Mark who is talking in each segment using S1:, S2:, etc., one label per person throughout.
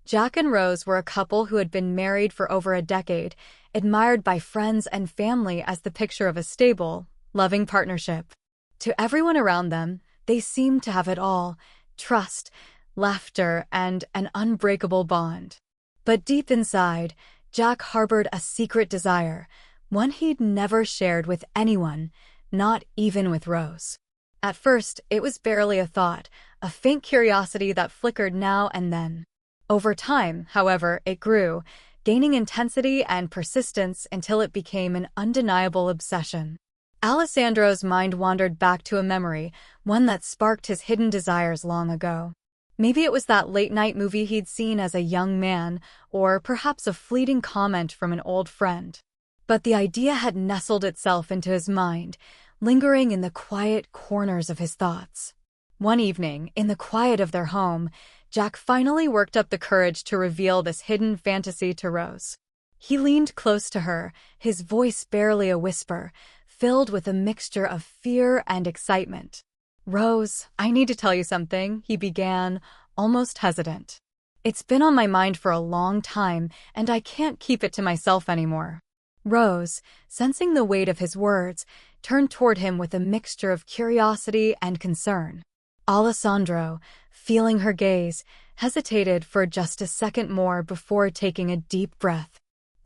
S1: Jack and Rose were a couple who had been married for over a decade, admired by friends and family as the picture of a stable, loving partnership. To everyone around them, they seemed to have it all: trust, laughter, and an unbreakable bond. But deep inside, Jack harbored a secret desire, one he'd never shared with anyone, not even with Rose. At first, it was barely a thought, a faint curiosity that flickered now and then. Over time, however, it grew, gaining intensity and persistence until it became an undeniable obsession. Alessandro's mind wandered back to a memory, one that sparked his hidden desires long ago. Maybe it was that late-night movie he'd seen as a young man, or perhaps a fleeting comment from an old friend. But the idea had nestled itself into his mind, lingering in the quiet corners of his thoughts. One evening, in the quiet of their home, Jack finally worked up the courage to reveal this hidden fantasy to Rose. He leaned close to her, his voice barely a whisper, filled with a mixture of fear and excitement. "Rose, I need to tell you something," he began, almost hesitant. "It's been on my mind for a long time, and I can't keep it to myself anymore." Rose, sensing the weight of his words, turned toward him with a mixture of curiosity and concern. Alessandro, feeling her gaze, hesitated for just a second more before taking a deep breath.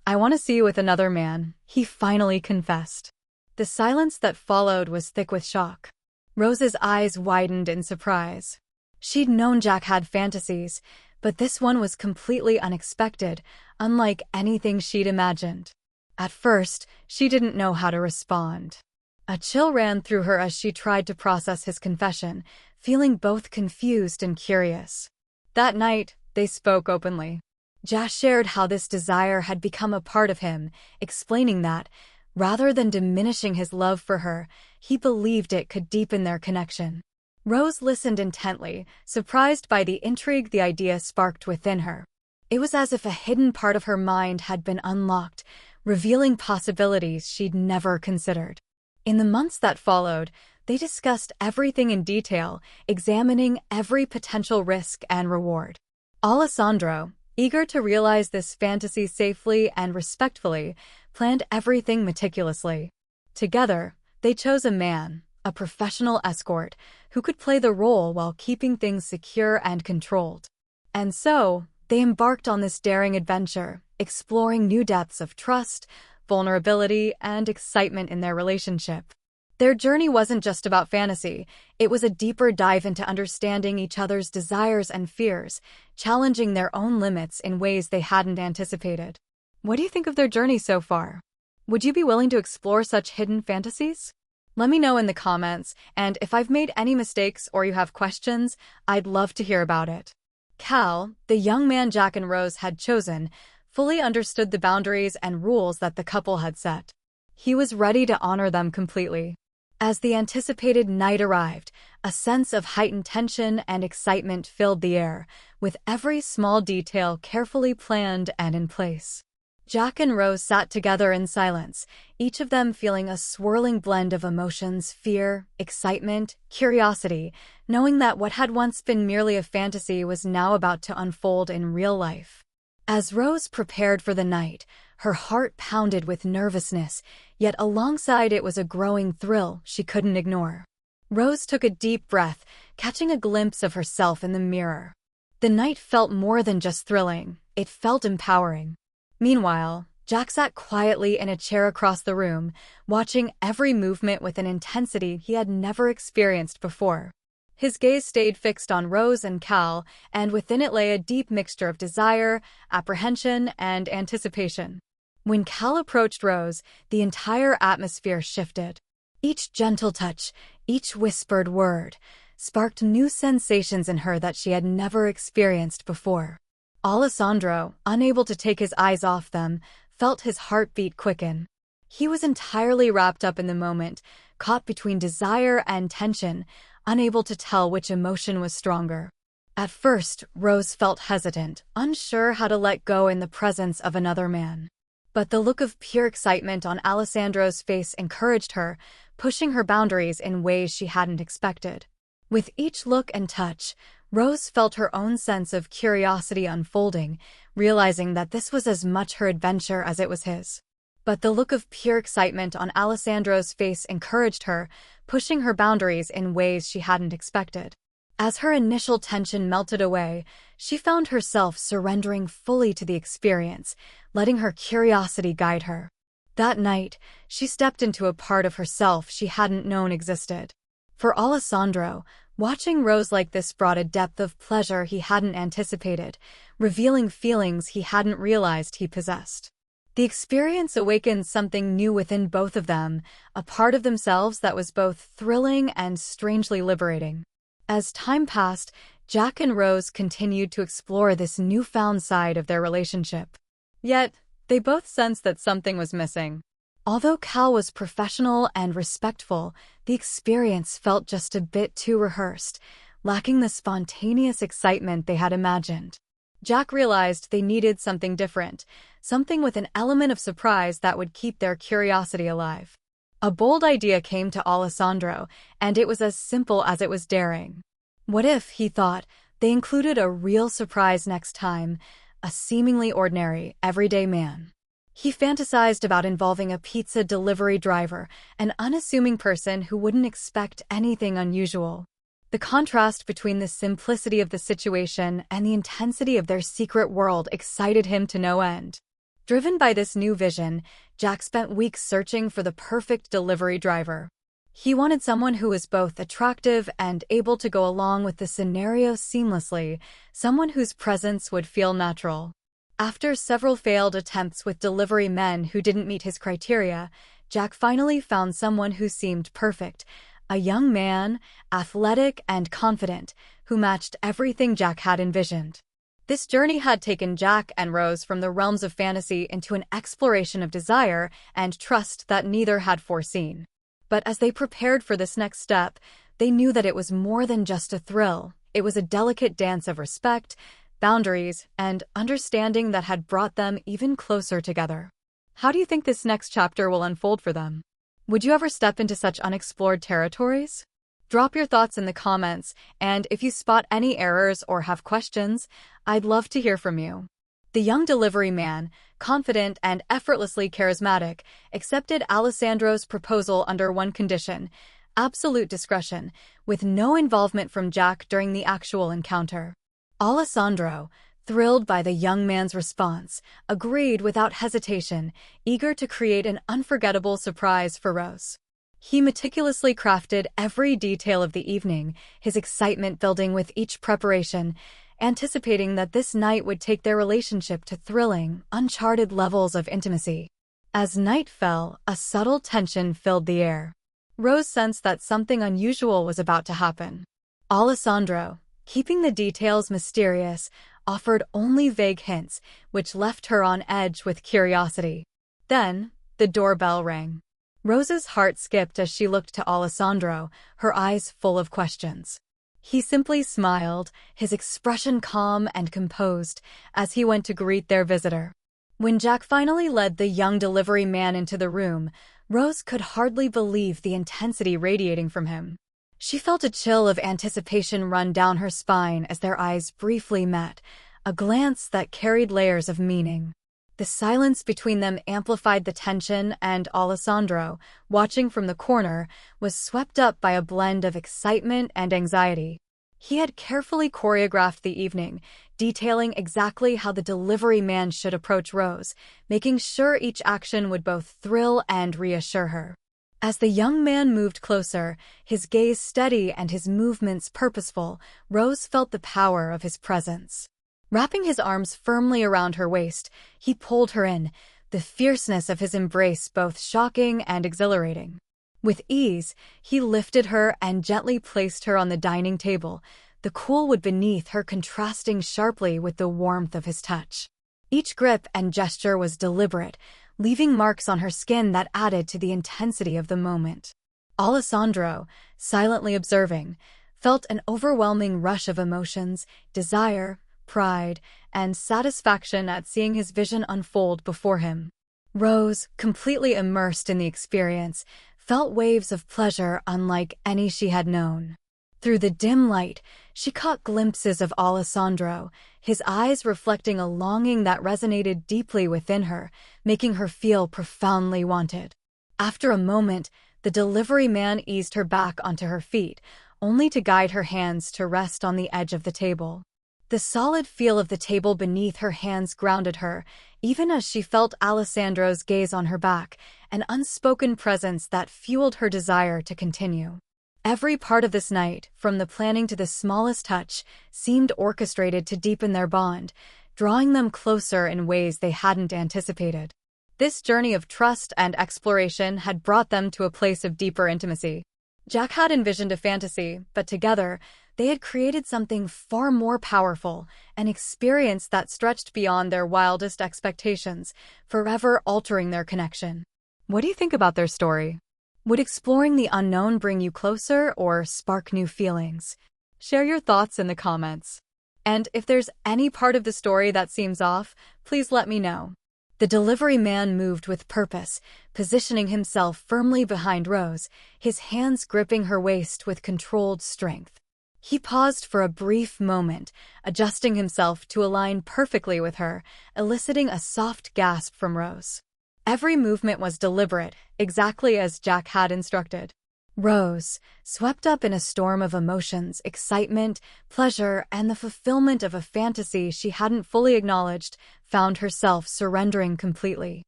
S1: "I want to see you with another man," he finally confessed. The silence that followed was thick with shock. Rose's eyes widened in surprise. She'd known Jack had fantasies, but this one was completely unexpected, unlike anything she'd imagined. At first, she didn't know how to respond. A chill ran through her as she tried to process his confession, feeling both confused and curious. That night, they spoke openly. Jack shared how this desire had become a part of him, explaining that, rather than diminishing his love for her, he believed it could deepen their connection. Rose listened intently, surprised by the intrigue the idea sparked within her. It was as if a hidden part of her mind had been unlocked, revealing possibilities she'd never considered. In the months that followed, they discussed everything in detail, examining every potential risk and reward. Alessandro, eager to realize this fantasy safely and respectfully, planned everything meticulously. Together, they chose a man, a professional escort, who could play the role while keeping things secure and controlled. And so, they embarked on this daring adventure, exploring new depths of trust, vulnerability, and excitement in their relationship. Their journey wasn't just about fantasy, it was a deeper dive into understanding each other's desires and fears, challenging their own limits in ways they hadn't anticipated. What do you think of their journey so far? Would you be willing to explore such hidden fantasies? Let me know in the comments, and if I've made any mistakes or you have questions, I'd love to hear about it. Cal, the young man Jack and Rose had chosen, fully understood the boundaries and rules that the couple had set. He was ready to honor them completely. As the anticipated night arrived, a sense of heightened tension and excitement filled the air, with every small detail carefully planned and in place. Jack and Rose sat together in silence, each of them feeling a swirling blend of emotions: fear, excitement, curiosity, knowing that what had once been merely a fantasy was now about to unfold in real life. As Rose prepared for the night, her heart pounded with nervousness, yet alongside it was a growing thrill she couldn't ignore. Rose took a deep breath, catching a glimpse of herself in the mirror. The night felt more than just thrilling, it felt empowering. Meanwhile, Jack sat quietly in a chair across the room, watching every movement with an intensity he had never experienced before. His gaze stayed fixed on Rose and Cal, and within it lay a deep mixture of desire, apprehension, and anticipation. When Cal approached Rose, the entire atmosphere shifted. Each gentle touch, each whispered word, sparked new sensations in her that she had never experienced before. Alessandro, unable to take his eyes off them, felt his heartbeat quicken. He was entirely wrapped up in the moment, caught between desire and tension, unable to tell which emotion was stronger. At first, Rose felt hesitant, unsure how to let go in the presence of another man. But the look of pure excitement on Alessandro's face encouraged her, pushing her boundaries in ways she hadn't expected. With each look and touch, Rose felt her own sense of curiosity unfolding, realizing that this was as much her adventure as it was his. But the look of pure excitement on Alessandro's face encouraged her, pushing her boundaries in ways she hadn't expected. As her initial tension melted away, she found herself surrendering fully to the experience, letting her curiosity guide her. That night, she stepped into a part of herself she hadn't known existed. For Alessandro, watching Rose like this brought a depth of pleasure he hadn't anticipated, revealing feelings he hadn't realized he possessed. The experience awakened something new within both of them, a part of themselves that was both thrilling and strangely liberating. As time passed, Jack and Rose continued to explore this newfound side of their relationship. Yet, they both sensed that something was missing. Although Cal was professional and respectful, the experience felt just a bit too rehearsed, lacking the spontaneous excitement they had imagined. Jack realized they needed something different, something with an element of surprise that would keep their curiosity alive. A bold idea came to Alessandro, and it was as simple as it was daring. What if, he thought, they included a real surprise next time, a seemingly ordinary, everyday man? He fantasized about involving a pizza delivery driver, an unassuming person who wouldn't expect anything unusual. The contrast between the simplicity of the situation and the intensity of their secret world excited him to no end. Driven by this new vision, Jack spent weeks searching for the perfect delivery driver. He wanted someone who was both attractive and able to go along with the scenario seamlessly, someone whose presence would feel natural. After several failed attempts with delivery men who didn't meet his criteria, Jack finally found someone who seemed perfect, a young man, athletic and confident, who matched everything Jack had envisioned. This journey had taken Jack and Rose from the realms of fantasy into an exploration of desire and trust that neither had foreseen. But as they prepared for this next step, they knew that it was more than just a thrill. It was a delicate dance of respect, boundaries, and understanding that had brought them even closer together. How do you think this next chapter will unfold for them? Would you ever step into such unexplored territories? Drop your thoughts in the comments, and if you spot any errors or have questions, I'd love to hear from you. The young delivery man, confident and effortlessly charismatic, accepted Alessandro's proposal under one condition: absolute discretion, with no involvement from Jack during the actual encounter. Alessandro, thrilled by the young man's response, agreed without hesitation, eager to create an unforgettable surprise for Rose. He meticulously crafted every detail of the evening, his excitement building with each preparation, anticipating that this night would take their relationship to thrilling, uncharted levels of intimacy. As night fell, a subtle tension filled the air. Rose sensed that something unusual was about to happen. Alessandro, keeping the details mysterious, offered only vague hints, which left her on edge with curiosity. Then, the doorbell rang. Rose's heart skipped as she looked to Alessandro, her eyes full of questions. He simply smiled, his expression calm and composed, as he went to greet their visitor. When Jack finally led the young delivery man into the room, Rose could hardly believe the intensity radiating from him. She felt a chill of anticipation run down her spine as their eyes briefly met, a glance that carried layers of meaning. The silence between them amplified the tension, and Alessandro, watching from the corner, was swept up by a blend of excitement and anxiety. He had carefully choreographed the evening, detailing exactly how the delivery man should approach Rose, making sure each action would both thrill and reassure her. As the young man moved closer, his gaze steady and his movements purposeful, Rose felt the power of his presence. Wrapping his arms firmly around her waist, he pulled her in, the fierceness of his embrace both shocking and exhilarating. With ease, he lifted her and gently placed her on the dining table, the cool wood beneath her contrasting sharply with the warmth of his touch. Each grip and gesture was deliberate, leaving marks on her skin that added to the intensity of the moment. Alessandro, silently observing, felt an overwhelming rush of emotions, desire, pride, and satisfaction at seeing his vision unfold before him. Rose, completely immersed in the experience, felt waves of pleasure unlike any she had known. Through the dim light, she caught glimpses of 𝐦𝐨𝐬𝐷, his eyes reflecting a longing that resonated deeply within her, making her feel profoundly wanted. After a moment, the delivery man eased her back onto her feet, only to guide her hands to rest on the edge of the table. The solid feel of the table beneath her hands grounded her, even as she felt Alessandro's gaze on her back, an unspoken presence that fueled her desire to continue. Every part of this night, from the planning to the smallest touch, seemed orchestrated to deepen their bond, drawing them closer in ways they hadn't anticipated. This journey of trust and exploration had brought them to a place of deeper intimacy. Jack had envisioned a fantasy, but together, they had created something far more powerful, an experience that stretched beyond their wildest expectations, forever altering their connection. What do you think about their story? Would exploring the unknown bring you closer or spark new feelings? Share your thoughts in the comments. And if there's any part of the story that seems off, please let me know. The delivery man moved with purpose, positioning himself firmly behind Rose, his hands gripping her waist with controlled strength. He paused for a brief moment, adjusting himself to align perfectly with her, eliciting a soft gasp from Rose. Every movement was deliberate, exactly as Jack had instructed. Rose, swept up in a storm of emotions, excitement, pleasure, and the fulfillment of a fantasy she hadn't fully acknowledged, found herself surrendering completely.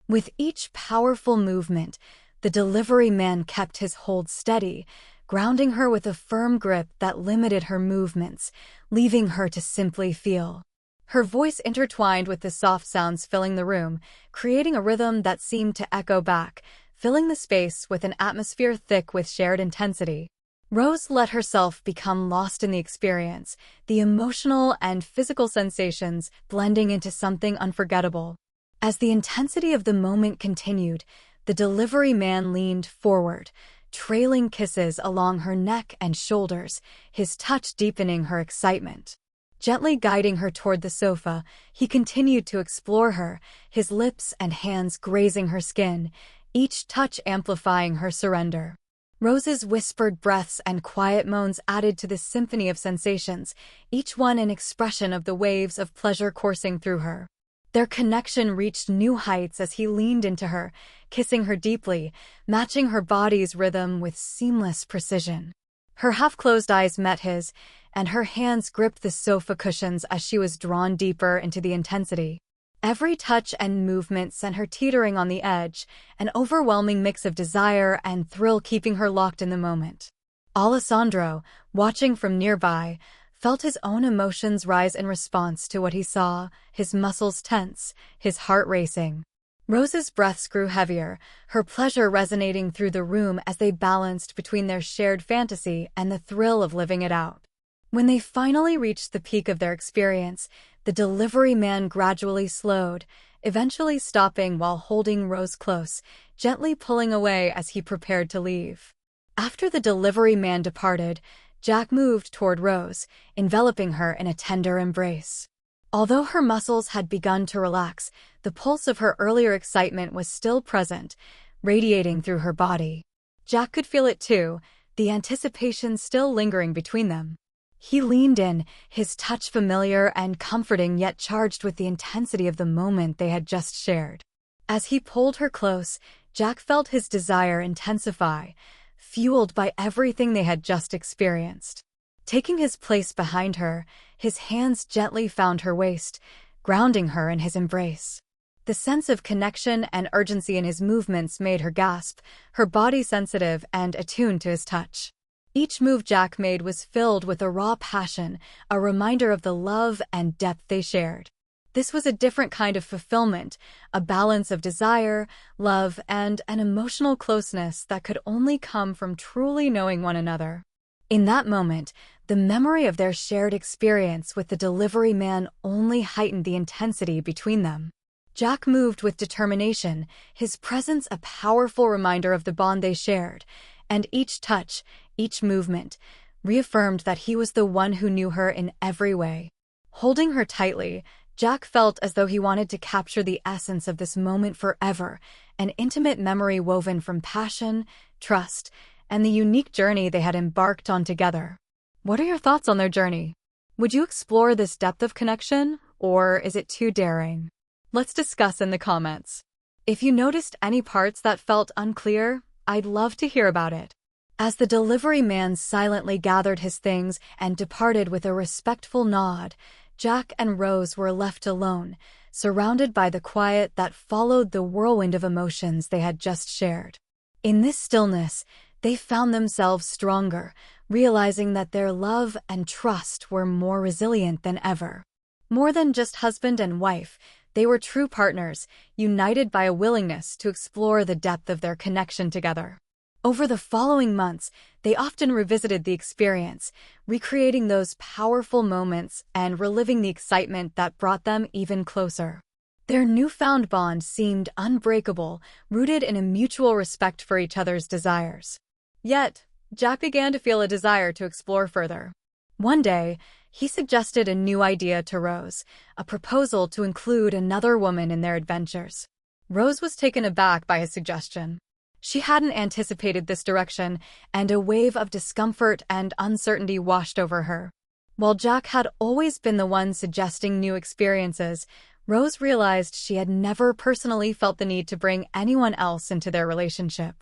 S1: With each powerful movement, the delivery man kept his hold steady, grounding her with a firm grip that limited her movements, leaving her to simply feel. Her voice intertwined with the soft sounds filling the room, creating a rhythm that seemed to echo back, filling the space with an atmosphere thick with shared intensity. Rose let herself become lost in the experience, the emotional and physical sensations blending into something unforgettable. As the intensity of the moment continued, the delivery man leaned forward, trailing kisses along her neck and shoulders, his touch deepening her excitement. Gently guiding her toward the sofa, he continued to explore her, his lips and hands grazing her skin, each touch amplifying her surrender. Rose's whispered breaths and quiet moans added to this symphony of sensations, each one an expression of the waves of pleasure coursing through her. Their connection reached new heights as he leaned into her, kissing her deeply, matching her body's rhythm with seamless precision. Her half-closed eyes met his, and her hands gripped the sofa cushions as she was drawn deeper into the intensity. Every touch and movement sent her teetering on the edge, an overwhelming mix of desire and thrill keeping her locked in the moment. Alessandro, watching from nearby, felt his own emotions rise in response to what he saw, his muscles tense, his heart racing. Rose's breaths grew heavier, her pleasure resonating through the room as they balanced between their shared fantasy and the thrill of living it out. When they finally reached the peak of their experience, the delivery man gradually slowed, eventually stopping while holding Rose close, gently pulling away as he prepared to leave. After the delivery man departed, Jack moved toward Rose, enveloping her in a tender embrace. Although her muscles had begun to relax, the pulse of her earlier excitement was still present, radiating through her body. Jack could feel it too, the anticipation still lingering between them. He leaned in, his touch familiar and comforting yet charged with the intensity of the moment they had just shared. As he pulled her close, Jack felt his desire intensify, fueled by everything they had just experienced. Taking his place behind her, his hands gently found her waist, grounding her in his embrace. The sense of connection and urgency in his movements made her gasp, her body sensitive and attuned to his touch. Each move Jack made was filled with a raw passion, a reminder of the love and depth they shared. This was a different kind of fulfillment, a balance of desire, love, and an emotional closeness that could only come from truly knowing one another. In that moment, the memory of their shared experience with the delivery man only heightened the intensity between them. Jack moved with determination, his presence a powerful reminder of the bond they shared, and each touch, each movement, reaffirmed that he was the one who knew her in every way. Holding her tightly, Jack felt as though he wanted to capture the essence of this moment forever, an intimate memory woven from passion, trust, and the unique journey they had embarked on together. What are your thoughts on their journey? Would you explore this depth of connection, or is it too daring? Let's discuss in the comments. If you noticed any parts that felt unclear, I'd love to hear about it. As the delivery man silently gathered his things and departed with a respectful nod, Jack and Rose were left alone, surrounded by the quiet that followed the whirlwind of emotions they had just shared. In this stillness, they found themselves stronger, realizing that their love and trust were more resilient than ever. More than just husband and wife, they were true partners, united by a willingness to explore the depth of their connection together. Over the following months, they often revisited the experience, recreating those powerful moments and reliving the excitement that brought them even closer. Their newfound bond seemed unbreakable, rooted in a mutual respect for each other's desires. Yet, Jack began to feel a desire to explore further. One day, he suggested a new idea to Rose, a proposal to include another woman in their adventures. Rose was taken aback by his suggestion. She hadn't anticipated this direction, and a wave of discomfort and uncertainty washed over her. While Jack had always been the one suggesting new experiences, Rose realized she had never personally felt the need to bring anyone else into their relationship.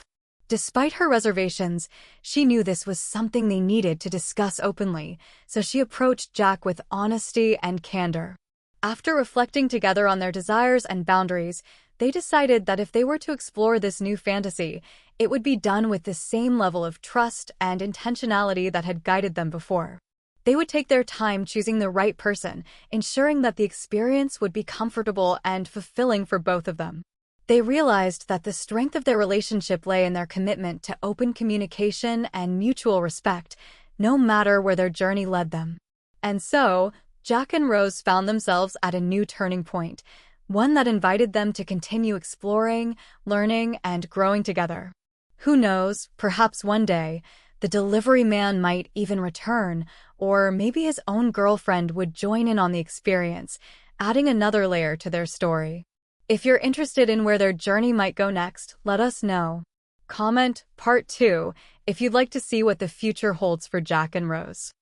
S1: Despite her reservations, she knew this was something they needed to discuss openly, so she approached Jack with honesty and candor. After reflecting together on their desires and boundaries, they decided that if they were to explore this new fantasy, it would be done with the same level of trust and intentionality that had guided them before. They would take their time choosing the right person, ensuring that the experience would be comfortable and fulfilling for both of them. They realized that the strength of their relationship lay in their commitment to open communication and mutual respect, no matter where their journey led them. And so, Jack and Rose found themselves at a new turning point, one that invited them to continue exploring, learning, and growing together. Who knows, perhaps one day, the delivery man might even return, or maybe his own girlfriend would join in on the experience, adding another layer to their story. If you're interested in where their journey might go next, let us know. Comment Part 2 if you'd like to see what the future holds for Jack and Rose.